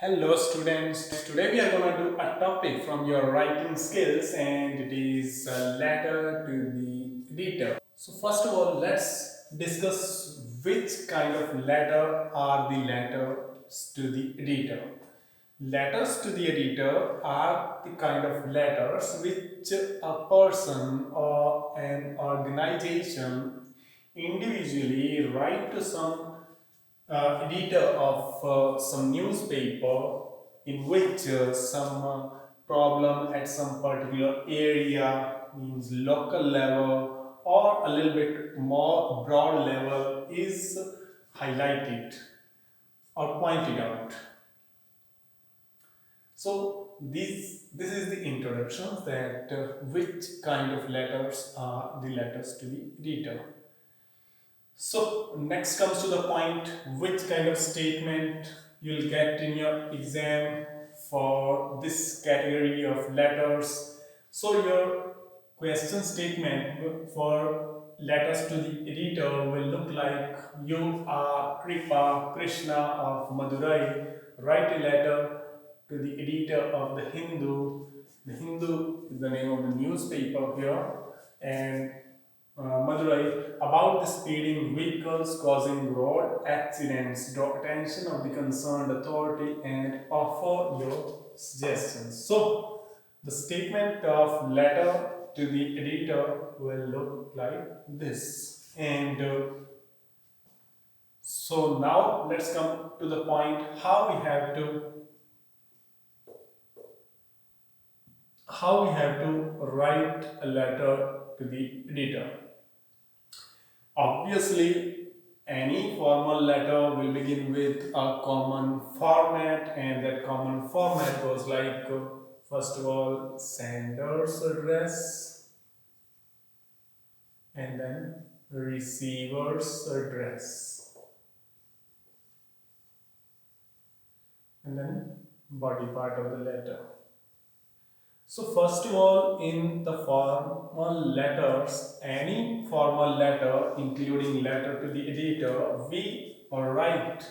Hello students, today we are going to do a topic from your writing skills and it is a letter to the editor. So first of all, let's discuss which kind of letter are the letters to the editor. Letters to the editor are the kind of letters which a person or an organization individually write to some editor of some newspaper in which some problem at some particular area means local level or a little bit more broad level is highlighted or pointed out. So this is the introduction that which kind of letters are the letters to the editor. So next comes to the point which kind of statement you'll get in your exam for this category of letters. So your question statement for letters to the editor will look like you are Kripa Krishna of Madurai. Write a letter to the editor of the Hindu. The Hindu is the name of the newspaper here, and Madurai about the speeding vehicles causing road accidents. Draw attention of the concerned authority and offer your suggestions. So, the statement of letter to the editor will look like this. And so now let's come to the point how we have to write a letter to the editor. Obviously, any formal letter will begin with a common format, and that common format goes like first of all, sender's address, and then receiver's address, and then body part of the letter. So first of all, in the formal letters, any formal letter, including letter to the editor, we write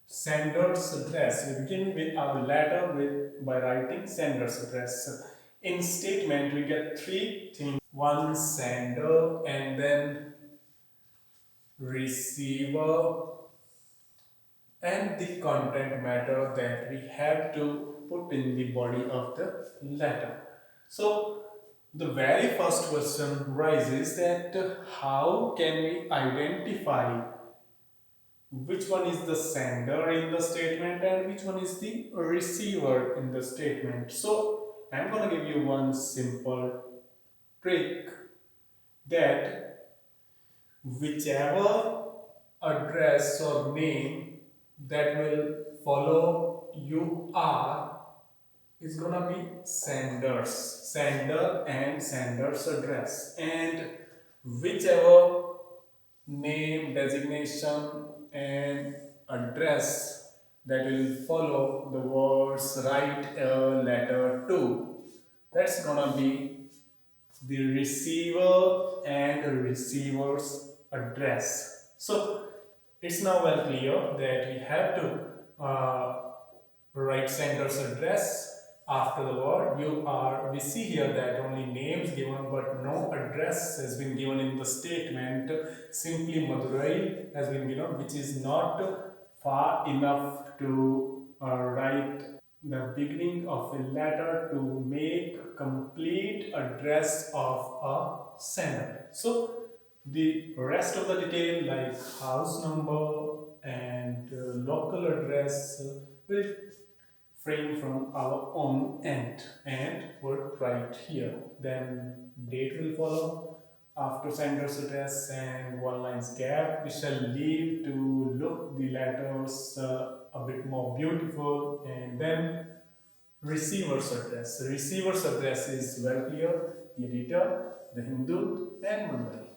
sender's address. We begin with our letter by writing sender's address. In statement, we get three things: one sender, and then receiver, and the content matter that we have to put in the body of the letter. So the very first question rises that how can we identify which one is the sender in the statement and which one is the receiver in the statement. So I'm going to give you one simple trick that whichever address or name that will follow you are is gonna be sender and sender's address, and whichever name, designation, and address that will follow the words write a letter to, that's gonna be the receiver and the receiver's address. So it's now well clear that we have to write sender's address after the word you are. We see here that only names given but no address has been given in the statement. Simply Madurai has been given, which is not far enough to write the beginning of a letter to make a complete address of a sender. So the rest of the detail like house number and local address will frame from our own end and work right here. Then date will follow after sender's address and one line's gap. We shall leave to look the letters a bit more beautiful, and then receiver's address. The receiver's address is well clear: the editor, the Hindu, and Mumbai.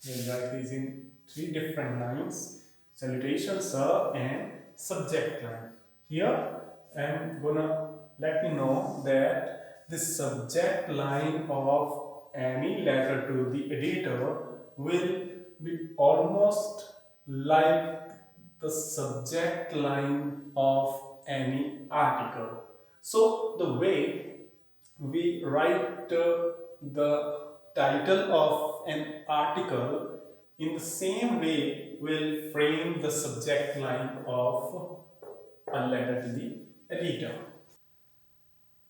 We'll write these in three different lines: salutation, sir, and subject line. Here, I'm gonna let you know that the subject line of any letter to the editor will be almost like the subject line of any article. So the way we write the title of an article, in the same way will frame the subject line of a letter to the editor.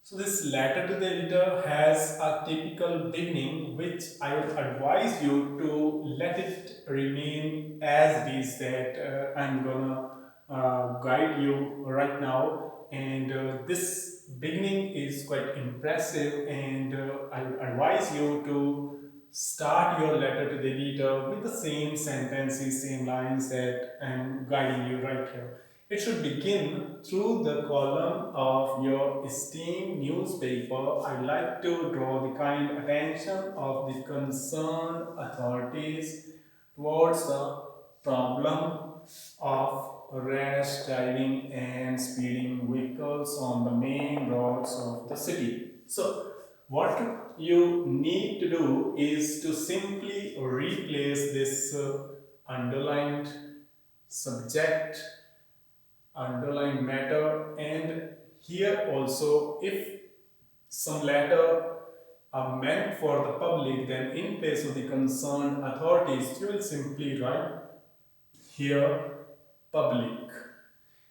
So this letter to the editor has a typical beginning, which I would advise you to let it remain as it is. That I'm gonna guide you right now, and this beginning is quite impressive, and I would advise you to start your letter to the editor with the same sentences, same lines that I'm guiding you right here. It should begin through the column of your esteemed newspaper. I like to draw the kind attention of the concerned authorities towards the problem of rash driving and speeding vehicles on the main roads of the city. So, what you need to do is to simply replace this underlined subject, underlined matter, and here also, if some letter are meant for the public, then in place of the concerned authorities, you will simply write here public.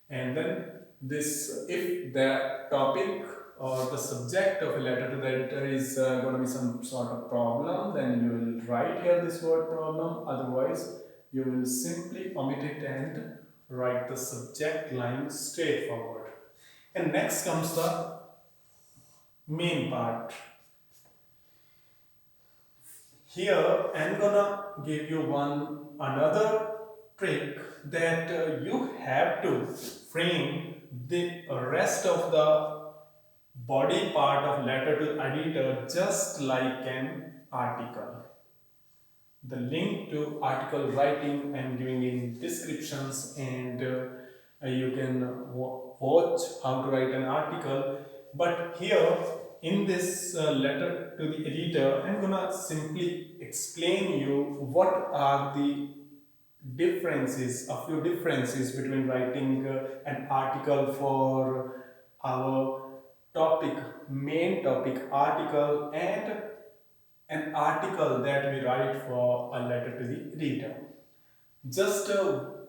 And then this, if the topic or the subject of a letter to the editor is going to be some sort of problem, then you will write here this word problem. Otherwise, you will simply omit it and write the subject line straightforward. And next comes the main part. Here I'm gonna give you one another trick that you have to frame the rest of the body part of letter to editor just like an article. The link to article writing I'm giving in descriptions, and you can watch how to write an article. But here in this letter to the editor, I'm gonna simply explain you what are the differences, a few differences between writing an article for our topic, main topic article, and an article that we write for a letter to the editor. Just the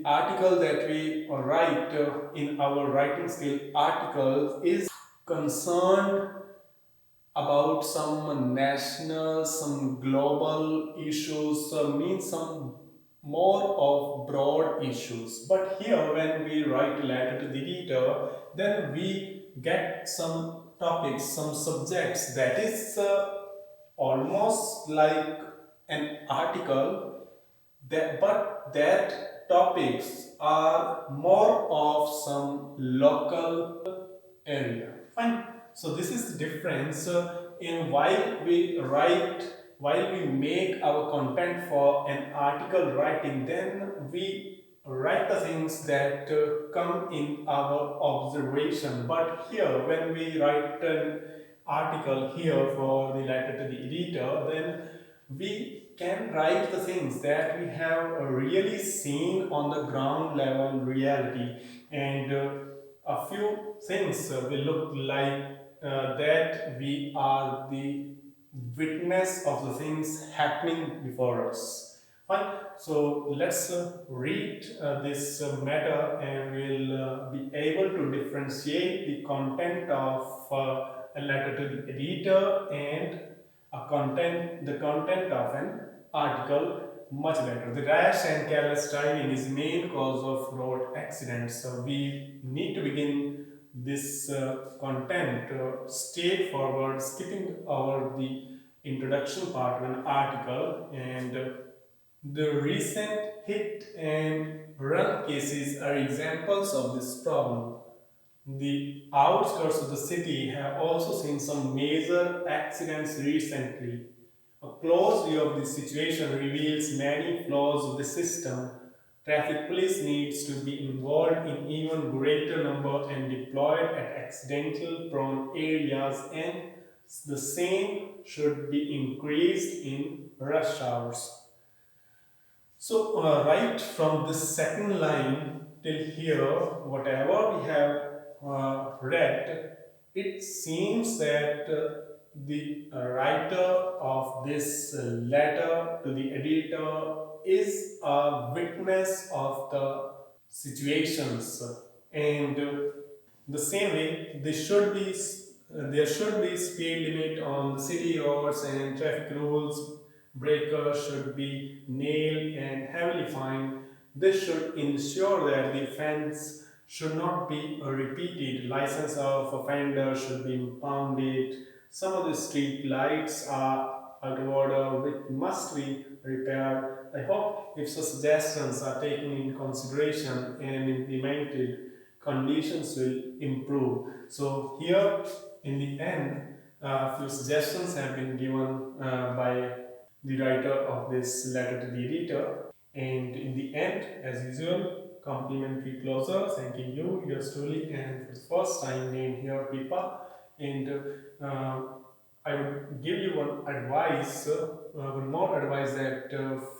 article that we write in our writing skill articles is concerned about some national, some global issues, means some more of broad issues. But here, when we write a letter to the editor, then we get some topics, some subjects that is almost like an article, that, but that topics are more of some local area. Fine. So this is the difference in while we make our content for an article writing, then we write the things that come in our observation. But here, when we write an article here for the letter to the editor, then we can write the things that we have really seen on the ground level reality, and a few things will look like that we are the witness of the things happening before us. Fine. So let's read this matter, and we'll be able to differentiate the content of a letter to the editor and the content of an article much better. The rash and careless driving is main cause of road accidents. So we need to begin this content straightforward, skipping over the introduction part of an article, and the recent hit and run cases are examples of this problem. The outskirts of the city have also seen some major accidents recently. A close view of this situation reveals many flaws of the system. Traffic police needs to be involved in even greater number and deployed at accidental prone areas, and the same should be increased in rush hours. So right from the second line, till here, whatever we have read, it seems that the writer of this letter to the editor is a witness of the situations, and the same way there should be speed limit on the city roads, and traffic rules breakers should be nailed and heavily fined. This should ensure that the offense should not be repeated. License of offender should be impounded. Some of the street lights are out of order, which must be repaired. I hope if such suggestions are taken in consideration and implemented, conditions will improve. So here, in the end, a few suggestions have been given by the writer of this letter to the editor. And in the end, as usual, complimentary closer, thanking you, yours truly, and for the first time named here, Pipa. And I would give you one more advice, that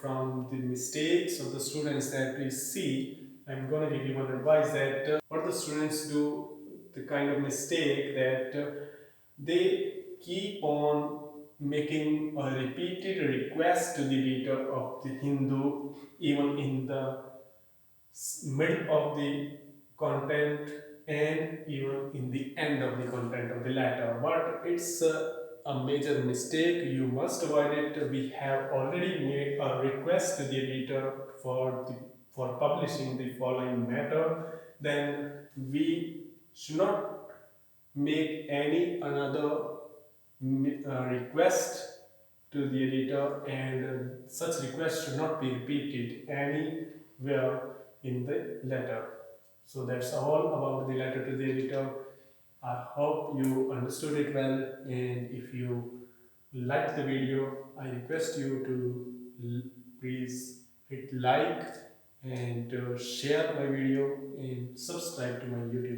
from the mistakes of the students that we see, I'm going to give you one advice, that what the students do, the kind of mistake that they keep on making a repeated request to the reader of the Hindu, even in the middle of the content and even in the end of the content of the letter. But it's a major mistake. You must avoid it. We have already made a request to the editor for publishing the following matter. Then we should not make any another request to the editor, and such request should not be repeated anywhere in the letter. So that's all about the letter to the editor. I hope you understood it well, and if you liked the video, I request you to please hit like and share my video and subscribe to my YouTube